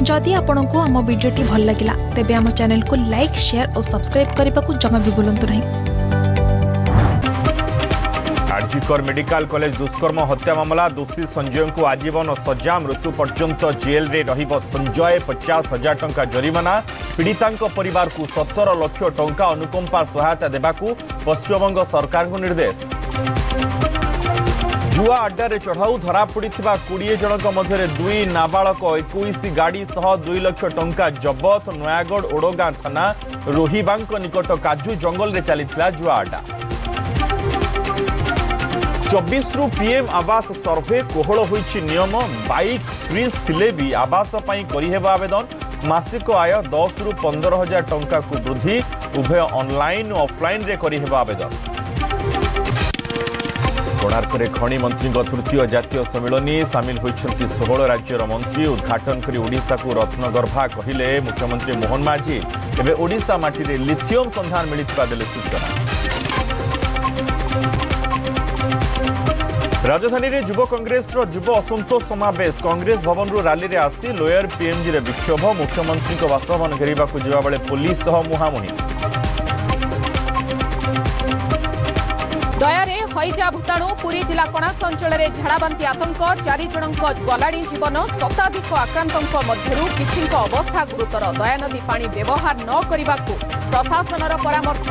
जदि आपंक आम भिडी भल लगा तेब आम चैनल को लाइक शेयर और सब्सक्राइब करने को जमा भी भूलु नहीं। आरजीकर मेडिकल कॉलेज दुष्कर्म हत्या मामला दोषी संजय को आजीवन सजा मृत्यु पर्यंत जेल रे रहिबो संजय 50,000 टंका जरिमाना पीड़िता परिवार को 17 लाख टंका अनुकंपा सहायता देबाकू पश्चिमबंग सरकार को निर्देश। जुआ अड्डा चढ़ाऊ धरा पड़ी 20 जनक मध्य 2 नाबालक 21 गाड़ी सह 2 लाख टंका जबत नयागढ़ ओडगां थाना रोहिबांक निकट काजू जंगल रे चलीथिला जुआ अड्डा। 24 रु पीएम आवास सर्वे कोहल होइछि नियम बाइक फ्रीज थिले भी आवास पई करिहेबा आवेदन मासिक आय 10 रु 15,000 टंका को वृद्धि उभय ऑनलाइन और ऑफलाइन रे करिहेबा आवेदन। कोणार्क रे खनि मंत्री तृतीय जातीय सम्मेलन सामिल होइछन्ति 16 राज्यर मंत्री उद्घाटन करी ओडिशा को रत्नगर्भा कहिले मुख्यमंत्री मोहन माझी। एबे ओडिशा माटी रे लिथियम संधान मिलिथिबा देले सूचना। राजधानी रे युव कांग्रेस युव असंतोष समावेश कांग्रेस भवन रु रैली रे आसी लोयर पीएमजी रे विक्षोभ मुख्यमंत्री को बासभवन घेरिबा को जिबा बेले पुलिस सह मुहामुही। दयारे हईजा भूताणु पुरी जिला कणास अंचल में झाड़ाबांती आतंक 4 जनक गलाणी जीवन शताधिक आक्रांतों मध्यरु किछिंक अवस्था गुरुतर दयानदी पानी व्यवहार न करने प्रशासनर परामर्श।